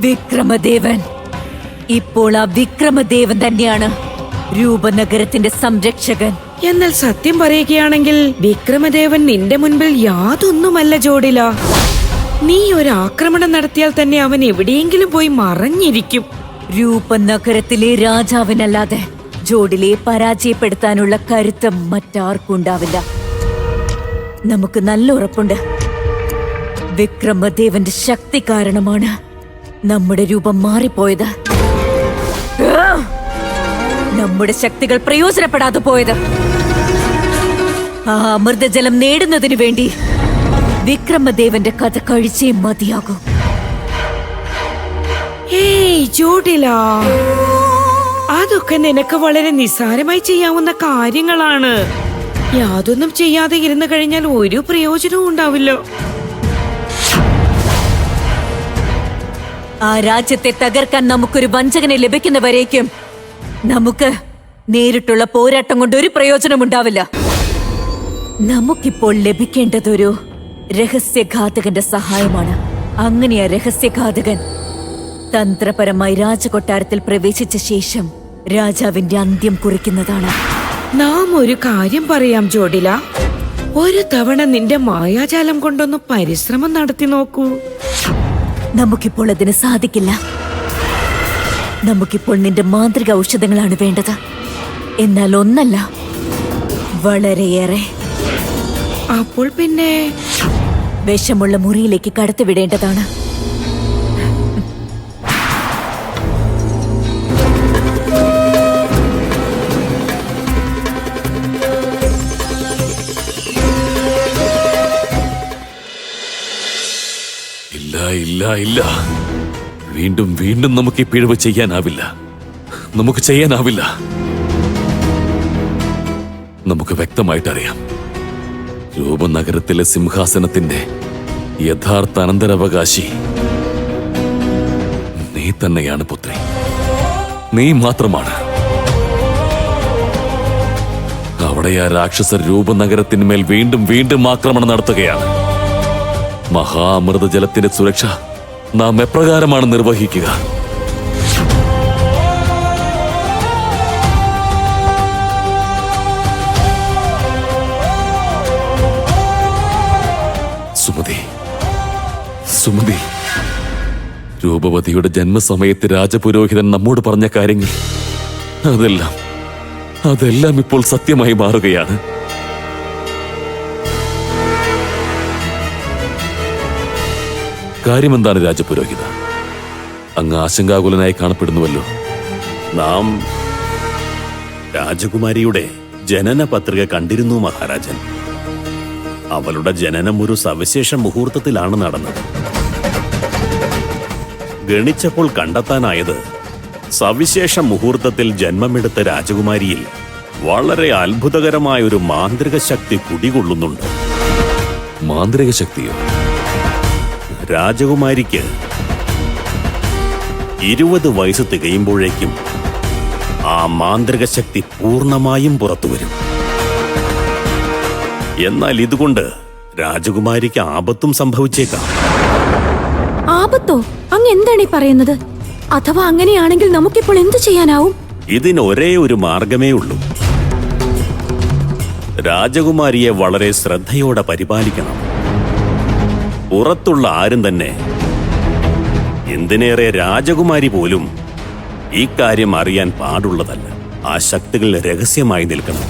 വിക്രമദേവൻ. ഇപ്പോൾ ആ വിക്രമദേവൻ തന്നെയാണ് രൂപനഗരത്തിന്റെ സംരക്ഷകൻ. എന്നാൽ സത്യം പറയുകയാണെങ്കിൽ വിക്രമദേവൻ നിന്റെ മുൻപിൽ യാതൊന്നുമല്ല ജോഡില. നീ ഒരു ആക്രമണം നടത്തിയാൽ തന്നെ അവൻ എവിടെയെങ്കിലും പോയി മറഞ്ഞിരിക്കും. രൂപനഗരത്തിലെ രാജാവിനല്ലാതെ ജോഡിലെ പരാജയപ്പെടുത്താനുള്ള കരുത്ത് മറ്റാർക്കുണ്ടാവില്ല. നമുക്ക് നല്ല ഉറപ്പുണ്ട്, വിക്രമദേവന്റെ ശക്തി കാരണമാണ് നമ്മുടെ രൂപം മാറിപ്പോയത്. നമ്മുടെ ശക്തികൾ പ്രയോജനപ്പെടാതെ പോയത്. ആ അമൃതജലം നേടുന്നതിനു വേണ്ടി വിക്രമദേവന്റെ കഥ കഴിച്ചേ മതിയാകും. ഏയ് ജോഡില, അതൊക്കെ നിനക്ക് വളരെ നിസ്സാരമായി ചെയ്യാവുന്ന കാര്യങ്ങളാണ്. യാതൊന്നും ചെയ്യാതെ ഇരുന്നു കഴിഞ്ഞാൽ ഒരു പ്രയോജനവും ഉണ്ടാവില്ല. ആ രാജ്യത്തെ തകർക്കാൻ നമുക്കൊരു വഞ്ചകനെ ലഭിക്കുന്നവരേക്കും നമുക്ക് നേരിട്ടുള്ള പോരാട്ടം കൊണ്ട് ഒരു പ്രയോജനം ഉണ്ടാവില്ല. നമുക്കിപ്പോൾ ലഭിക്കേണ്ടതൊരു രഹസ്യഘാതകന്റെ സഹായമാണ്. അങ്ങനെ ആ രഹസ്യഘാതകൻ തന്ത്രപരമായി രാജകൊട്ടാരത്തിൽ പ്രവേശിച്ച ശേഷം രാജാവിന്റെ അന്ത്യം കുറിക്കുന്നതാണ്. നാം ഒരു കാര്യം പറയാം ജോഡില. ഒരു തവണ നിന്റെ മായാജാലം കൊണ്ടൊന്ന് പരിശ്രമം നടത്തി നോക്കൂ. നമുക്കിപ്പോൾ അതിന് സാധിക്കില്ല. നമുക്കിപ്പോൾ നിന്റെ മാന്ത്രിക ഔഷധങ്ങളാണ് വേണ്ടത്. എന്നാൽ ഒന്നല്ല, വളരെയേറെ. അപ്പോൾ പിന്നെ വിഷമുള്ള മുറിയിലേക്ക് കടത്തിവിടേണ്ടതാണ്. ഇല്ല ഇല്ല, വീണ്ടും വീണ്ടും നമുക്ക് ഈ പിഴവ് ചെയ്യാനാവില്ല. നമുക്ക് വ്യക്തമായിട്ടറിയാം, രൂപനഗരത്തിലെ സിംഹാസനത്തിന്റെ യഥാർത്ഥ അനന്തരാവകാശി നീ തന്നെയാണ് പുത്രി. നീ മാത്രമാണ്. അവിടെ ആ രാക്ഷസ രൂപനഗരത്തിന്മേൽ വീണ്ടും വീണ്ടും ആക്രമണം നടത്തുകയാണ്. മഹാമൃതജലത്തിന്റെ സുരക്ഷ നാം എപ്രകാരമാണ് നിർവഹിക്കുക? സുമതി, രൂപവതിയുടെ ജന്മസമയത്ത് രാജപുരോഹിതൻ നമ്മോട് പറഞ്ഞ കാര്യങ്ങൾ അതെല്ലാം ഇപ്പോൾ സത്യമായി മാറുകയാണ്. കാര്യമെന്താണ് രാജപുരോഹിത? അങ്ങ് ആശങ്കാകുലനായി കാണപ്പെടുന്നുവല്ലോ. നാം രാജകുമാരിയുടെ ജനന പത്രിക കണ്ടിരുന്നു മഹാരാജൻ. അവളുടെ ജനനം ഒരു സവിശേഷ മുഹൂർത്തത്തിലാണ് നടന്നത്. ഗണിച്ചപ്പോൾ കണ്ടെത്താനായത്, സവിശേഷ മുഹൂർത്തത്തിൽ ജന്മമെടുത്ത രാജകുമാരിയിൽ വളരെ അത്ഭുതകരമായ ഒരു മാന്ത്രിക ശക്തി കുടികൊള്ളുന്നുണ്ട്. മാന്ത്രിക ശക്തിയോ? രാജകുമാരിക്ക് 20 വയസ്സ് തികയുമ്പോഴേക്കും ആ മാന്ത്രിക ശക്തി പൂർണ്ണമായും പുറത്തുവരും. എന്നാൽ ഇതുകൊണ്ട് രാജകുമാരിക്ക് ആപത്തും സംഭവിച്ചേക്കാം. ആപത്തോ? അങ്ങ് എന്താണ് ഈ പറയുന്നത്? അഥവാ അങ്ങനെയാണെങ്കിൽ നമുക്കിപ്പോൾ എന്തു ചെയ്യാനാവും? ഇതിന് ഒരേ ഒരു മാർഗമേ ഉള്ളൂ. രാജകുമാരിയെ വളരെ ശ്രദ്ധയോടെ പരിപാലിക്കണം. പുറത്തുള്ള ആരും തന്നെ, എന്തിനേറെ രാജകുമാരി പോലും ഈ കാര്യം അറിയാൻ പാടുള്ളതല്ല. ആ ശക്തികൾ രഹസ്യമായി നിൽക്കണം.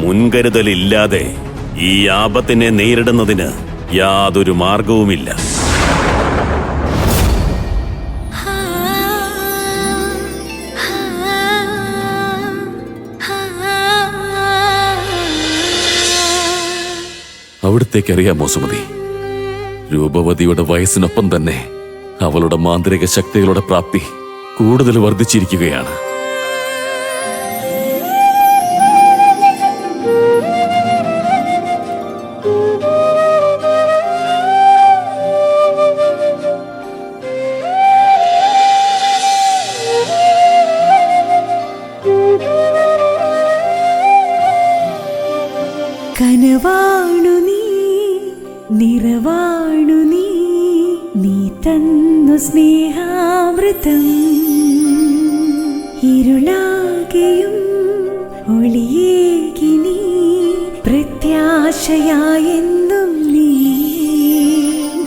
മുൻകരുതലില്ലാതെ ഈ ആപത്തിനെ നേരിടുന്നതിന് യാതൊരു മാർഗവുമില്ല. അവിടത്തേക്ക് അറിയാമോ സുമതി, രൂപവതിയുടെ വയസ്സിനൊപ്പം തന്നെ അവളുടെ മാന്ത്രിക ശക്തികളുടെ പ്രാപ്തി കൂടുതൽ വർദ്ധിച്ചിരിക്കുകയാണ്. കനവാണു നീ, നിറവാണു നീ, നീ തന്നു സ്നേഹാമൃതം ഇരുളാകെയും ഒളിയേകി നീ പ്രത്യാശയായെന്നും നീ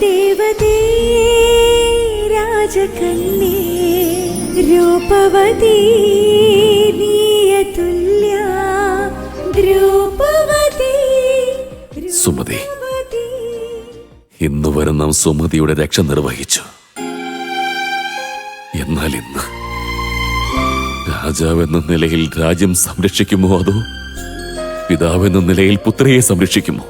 ദേവതേ രാജകന്യേ രൂപവതീ നീയതുല്യ ദ്രൗപദി സുമതി, ഇന്നുവരെ നാം സുമതിയുടെ രക്ഷ നിർവഹിച്ചു. എന്നാൽ ഇന്ന് രാജാവെന്ന നിലയിൽ രാജ്യം സംരക്ഷിക്കുമോ അതോ പിതാവെന്ന നിലയിൽ പുത്രിയെ സംരക്ഷിക്കുമോ?